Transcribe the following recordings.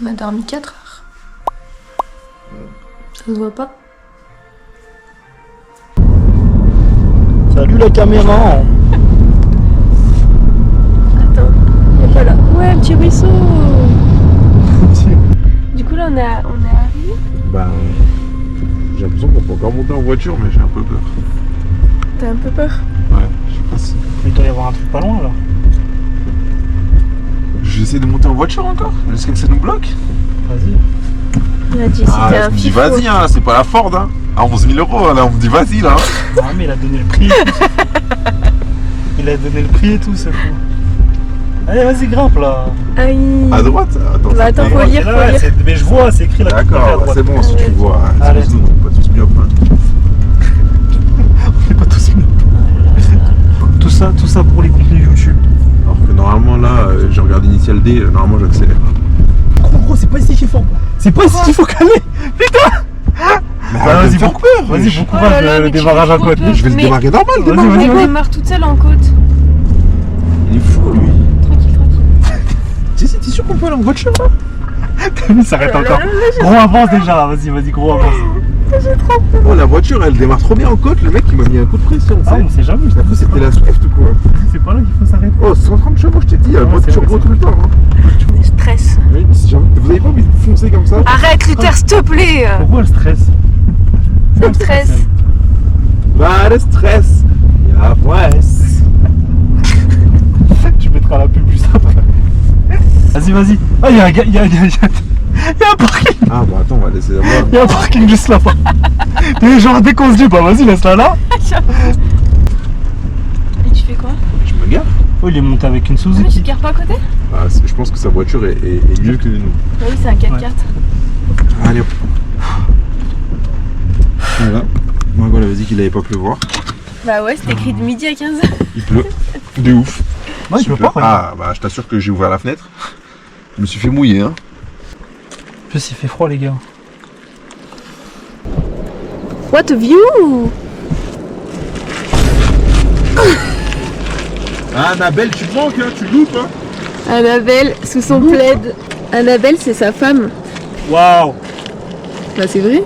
On a dormi 4 heures. Ça se voit pas. Salut la caméra. Attends, il est pas là. Ouais, un petit ruisseau. Du coup là on est arrivé. Bah, j'ai l'impression qu'on peut encore monter en voiture, mais j'ai un peu peur. T'as un peu peur? Ouais, je sais pas si. Il doit y avoir un truc pas loin là. J'essaie de monter en voiture encore. Est-ce que ça nous bloque? Vas-y. Il a dit c'était Ah, un je me dis fifou. vas-y, hein, c'est pas la Ford, hein. À 11 000 €, là, on me dit vas-y, là. Ah mais il a donné le prix. Il a donné le prix et tout, c'est fou. Allez, vas-y, grimpe là. Aïe. À droite? Attends. Bah attends, c'est- faut lire, Là, faut lire. mais je vois, c'est écrit là. D'accord, c'est bon, si tu vois. Allez. Excuse-nous, pas tous mis au point. On est pas tous mis au point. Tout ça pour les contenus YouTube. Alors que normalement, là, je regarde Initial D, normalement, j'accélère. Gros, c'est pas ici qu'il faut. C'est pas ici qu'il faut caler. Mais Bah, arrête de vas-y, me faire bon- peur. Vas-y, bon Oh là courage, là, le mais tu démarrage fais à trop côte. peur. Je vais le Mais- démarrer normal, Vas-y, démarre. vas-y, Elle vas-y. démarre toute seule en côte. Il est fou, lui. Tranquille, tranquille. T'es sûr qu'on peut aller en voiture, là? Il s'arrête encore. Gros avance déjà, vas-y, gros avance. Oh, la voiture, elle démarre trop bien en côte. Le mec, il m'a mis un coup de pression, tu Ah, sais. on sait jamais, je T'as cru que c'était la Swift ou quoi? C'est pas là qu'il faut s'arrêter. Oh, 130 chevaux, je t'ai dit, Ouais, mode c'est turbo vrai, tout le temps. Hein. Je stresse. Oui, vous avez pas envie de foncer comme ça? Arrête Luther, s'il te plaît. Pourquoi elle stresse? Ça me stresse. Bah, le stress. Y'a presse. Tu mettras la pub juste après. Vas-y. Ah, il y a un gars, il y a un parking. Ah, bah attends, on va laisser voir. Il y a un parking juste là-bas. Et genre, dès qu'on se dit, bah vas-y, laisse-la là. Et tu fais quoi? Je me gare. Oh, il est monté avec une Mais tu te Suzuki. gares pas à côté? Ah, je pense que sa voiture est mieux que nous. Bah oui, c'est un 4x4. Allez, hop. Voilà. Margot elle avait dit qu'il allait pas pleuvoir. Bah ouais, c'était écrit de midi à 15h. Il pleut. De ouf. Ouais, je peux Super. pas, regarde. Ah, bah je t'assure que j'ai ouvert la fenêtre. Je me suis fait mouiller, hein. En plus, il fait froid, les gars. What a view! Ah, Annabelle, tu te manques, hein, tu loupes, hein. Annabelle sous son plaid. Annabelle, c'est sa femme. Waouh. Bah c'est vrai.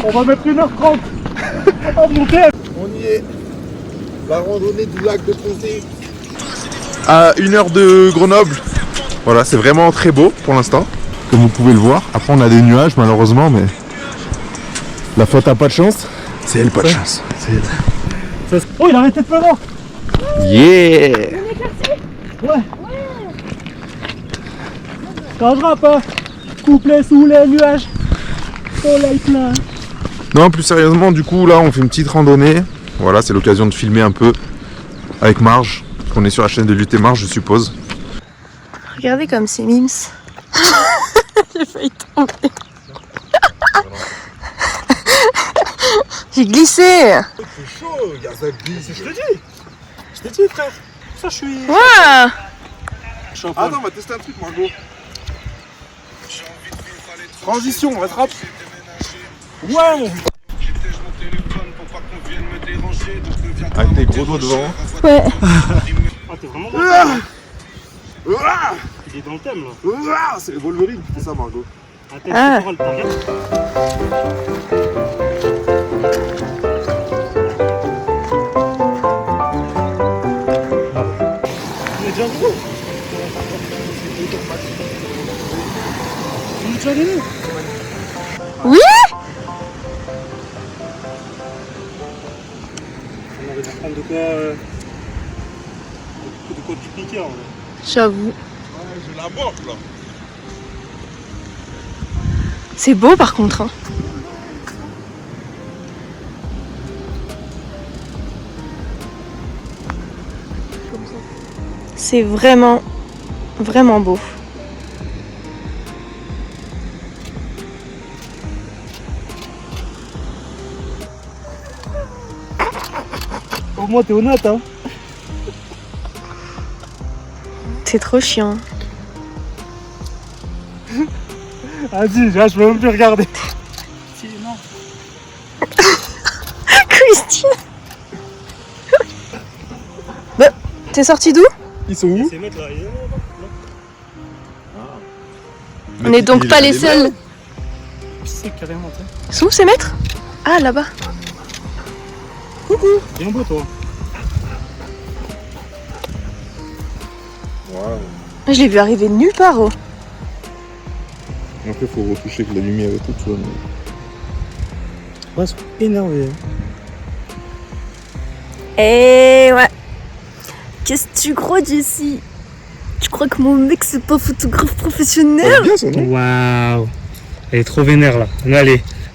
On va mettre 1h30 à monter. On y est. La randonnée du lac de Ponté. À 1h de Grenoble. Voilà, c'est vraiment très beau pour l'instant. Comme vous pouvez le voir. Après, on a des nuages malheureusement, mais la faute a pas de chance. C'est elle, pas de chance. C'est elle. Oh, il a arrêté de pleuvoir. Yeah! Ouais. Quand je rappe, hein. Couplet sous les nuages. Soleil plein. Non, plus sérieusement, du coup, là, on fait une petite randonnée. Voilà, c'est l'occasion de filmer un peu avec Marge. On est sur la chaîne de Lutte et Marge, je suppose. Regardez comme c'est mims. J'ai failli tomber. J'ai glissé. C'est chaud, il y a ça glisse. Je t'ai dit, frère. Ça, je suis. Ouah. Attends, on va tester un truc, Margot. Transition, rattrape. Ouais. Avec tes gros doigts devant. Ouais. Ah, t'es vraiment dans le thème. Ah, Il est dans le thème là. ah, c'est Wolverine qui fait ça, Margot. La tête Ah. fétorale, t'as rien. Il est déjà gros. Il est déjà allé. Oui. On aurait dû prendre de quoi tu piquer en vrai. J'avoue. Ouais, je l'aborde là. C'est beau par contre. Hein. C'est vraiment, vraiment beau. Au moins t'es honnête hein. C'est trop chiant. Vas-y, je peux même plus regarder. Si, non. T'es sorti d'où? Ils sont où? C'est mettre là. On est donc pas les seuls. C'est carrément, tu sais. C'est où ces maîtres? Ah, là-bas. Viens en bas, toi. Waouh. Je l'ai vu arriver de nulle part. Oh. Après, faut retoucher avec la lumière et tout, tu vois. Ouais, ils sont énervés. Eh ouais. Qu'est-ce que tu crois, Jessie? Tu crois que mon mec c'est pas photographe professionnel? C'est bien ça, non? Waouh. Elle est trop vénère là.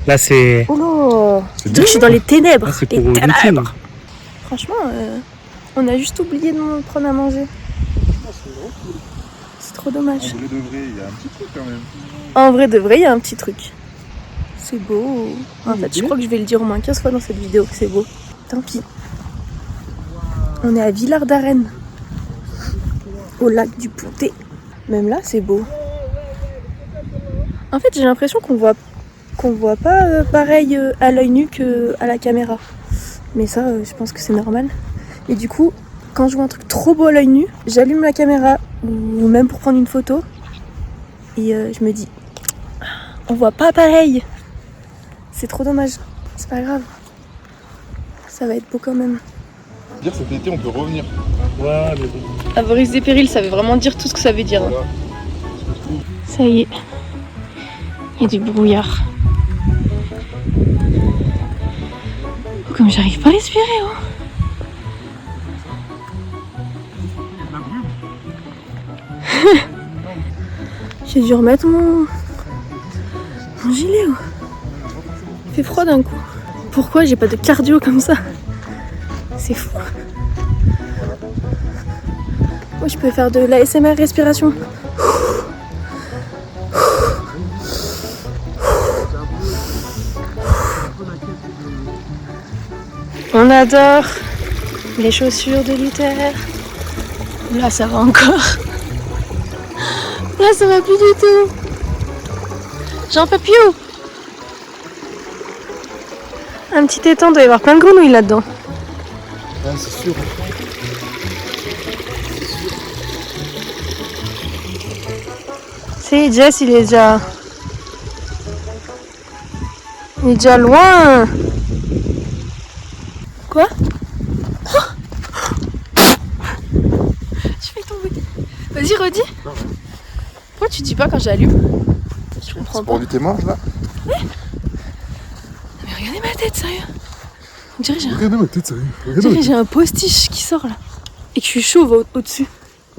Là c'est. Oh là. C'est Je dirais que je suis dans les ténèbres. Là, c'est Les pour ténèbres. meeting. Franchement, on a juste oublié de nous prendre à manger. C'est trop dommage. En vrai de vrai, il y a un petit truc quand même. En vrai de vrai, il y a un petit truc. C'est beau. En fait, je crois que je vais le dire au moins 15 fois dans cette vidéo que c'est beau. Tant pis. On est à Villard d'Arène, au lac du Poutet. Même là, c'est beau. En fait, j'ai l'impression qu'on voit pas pareil à l'œil nu qu'à la caméra. Mais ça, je pense que c'est normal. Et du coup, quand je vois un truc trop beau à l'œil nu, j'allume la caméra, ou même pour prendre une photo, et je me dis, on voit pas pareil. C'est trop dommage. C'est pas grave. Ça va être beau quand même. Dire cet été, on peut revenir. Ouais, mais bon. Avarice des périls, ça veut vraiment dire tout ce que ça veut dire. Voilà. Ça y est. Il y a du brouillard. Oh, comme j'arrive pas à respirer, oh. J'ai dû remettre mon gilet, oh. Il fait froid d'un coup. Pourquoi j'ai pas de cardio comme ça? C'est fou. Moi, je peux faire de l'ASMR respiration. On adore les chaussures de Luther. Là, ça va encore. Là, ça va plus du tout. J'en peux plus. Un petit étang, doit y avoir plein de grenouilles là-dedans. Ouais, c'est sûr. C'est Jess, il est déjà loin. Quoi? Je vais tomber. Vas-y, redis. Pourquoi tu dis pas quand j'allume? Je comprends pas. Pour tes manches là? Mais regardez ma tête, sérieux. On dirait que Regardez ma tête, sérieux. j'ai un postiche qui sort là. Et que je suis chauve au-dessus.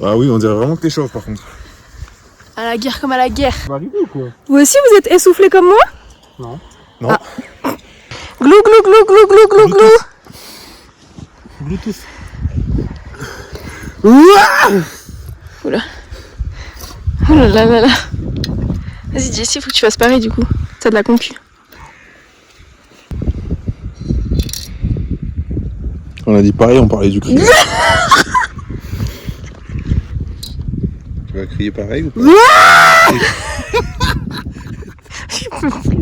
Ah oui, on dirait vraiment que t'es chauve par contre. À la guerre comme à la guerre. Ça va arriver ou quoi? Vous aussi, vous êtes essoufflés comme moi? Non. Non. Ah. Glou glou glou glou glou glou glou. Bluetooth. Oula. Oh là là là là. Vas-y Jessie, faut que tu fasses pareil du coup. T'as de la concu. On a dit pareil, on parlait du cri. Tu vas crier pareil ou pas? Je peux plus.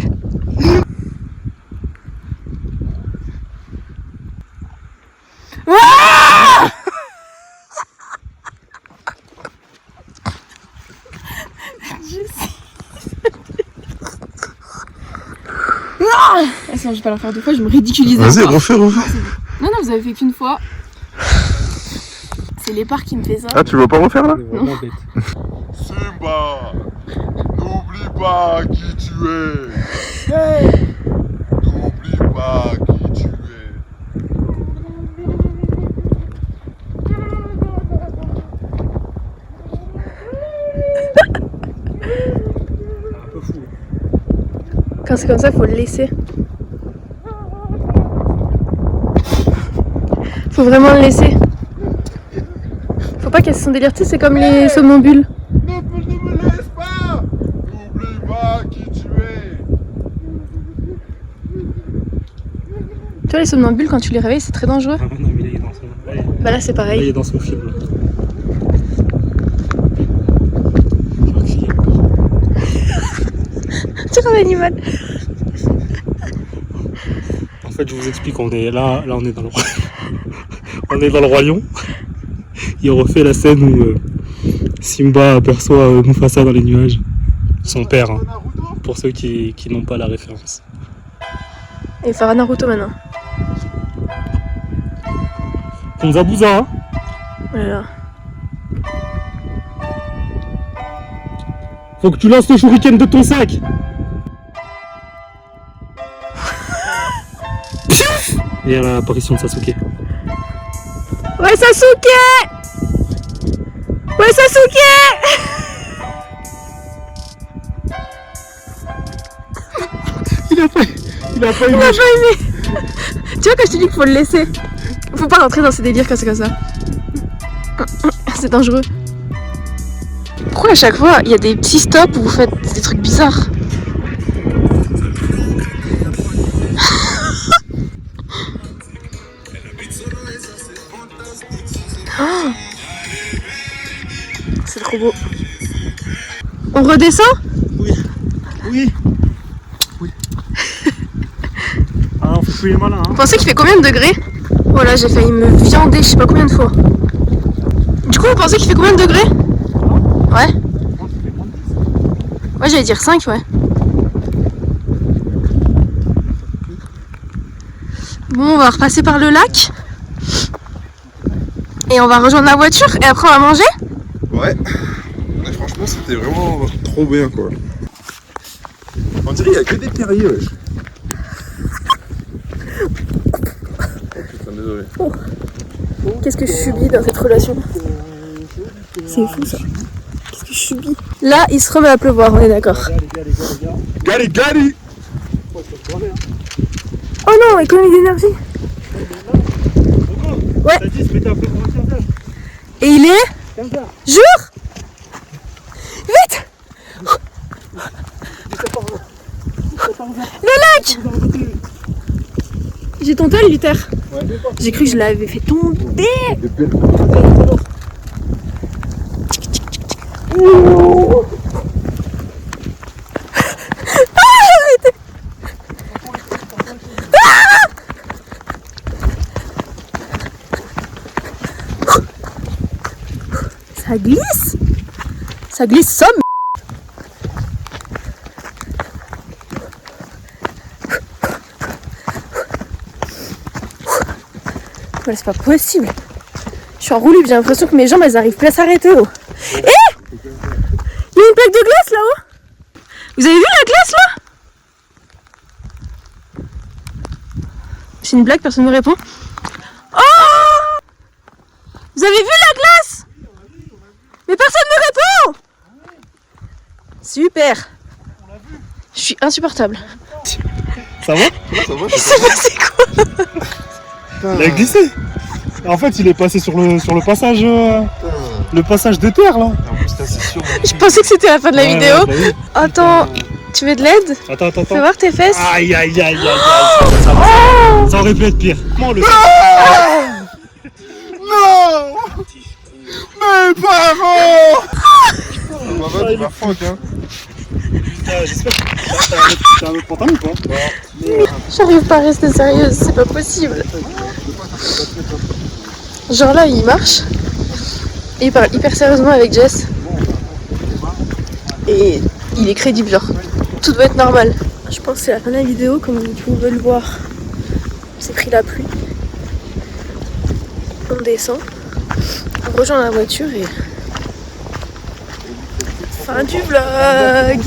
Ah, sinon, je vais pas la faire deux fois, je me ridiculise. Vas-y, encore. refais. Non, vous avez fait qu'une fois. C'est l'épar qui me fait ça. Ah, tu veux pas refaire là? C'est vraiment bête. Simba, n'oublie pas qui tu es. N'oublie pas qui tu es. Un peu fou. Quand c'est comme ça, faut le laisser. Faut vraiment le laisser. Faut pas qu'elle se sente délire, tu sais, c'est comme les somnambules. Ne me laisse pas. N'oublie pas qui tu es. Tu vois, les somnambules, quand tu les réveilles, c'est très dangereux. Ah non, mais là, il est dans son. Bah là, c'est Là, il pareil. est dans son film. Là. C'est un animal. En fait, je vous explique, on est là on est dans le on est dans le royaume. Il refait la scène où Simba aperçoit Mufasa dans les nuages. Son père, hein, pour ceux qui n'ont pas la référence. Et il fera Naruto maintenant. Konzabuza, hein. Voilà. Faut que tu lances le shuriken de ton sac. Et à l'apparition de Sasuke. Ouais Sasuke! Ouais Sasuke! Il a pas aimé. Il a pas aimé. Tu vois quand je te dis qu'il faut le laisser. Faut pas rentrer dans ces délires quand c'est comme ça. C'est dangereux. Pourquoi à chaque fois il y a des petits stops où vous faites des trucs bizarres? Oh, c'est trop beau. On redescend? Oui. Oui. Oui. Ah non, faut plus les malins. Vous pensez qu'il fait combien de degrés? Voilà, j'ai failli me viander je sais pas combien de fois. Du coup, vous pensez qu'il fait combien de degrés? Ouais. Ouais, j'allais dire 5, ouais. Bon, on va repasser par le lac. Et on va rejoindre la voiture et après on va manger? Ouais. Mais franchement, c'était vraiment trop bien, quoi. On dirait qu'il n'y a que des terriers, wesh. Putain, désolé. Oh. Qu'est-ce que je subis dans cette relation? C'est fou ça. Qu'est-ce que je subis? Là, il se remet à pleuvoir, on est d'accord. Gali, gali! Oh non, économie d'énergie. Ouais. Et il est? Jour? Vite! Le lac! J'ai tenté le lutère. J'ai cru que je l'avais fait tomber. Ça glisse. Ça glisse somme. Voilà, c'est pas possible. Je suis en roue libre, j'ai l'impression que mes jambes elles arrivent plus à s'arrêter. Oh. Eh, il y a une plaque de glace là-haut. Vous avez vu la glace là? C'est une blague, personne ne me répond. Oh, vous avez vu la glace? Mais personne ne me répond. Super. Je suis insupportable. Ça va? Ça va, Il s'est passé quoi? Il a glissé. En fait, il est passé sur le passage de terre là. Je pensais que c'était la fin de la vidéo. Ouais, bah oui. Attends, tu veux de l'aide? Attends. Fais voir tes fesses. Aïe. Ça aurait pu être pire. Comment le Non! Mes parents! Bah vas-y, bah fuck, hein. J'espère que t'as un autre pantalon ou pas? J'arrive pas à rester sérieuse, c'est pas possible. Genre là, il marche. Et il parle hyper sérieusement avec Jess. Et il est crédible, genre. Tout doit être normal. Je pense que c'est la fin de la vidéo, comme vous pouvez le voir. C'est pris la pluie. On descend. On rejoint la voiture et... Fin du vlog.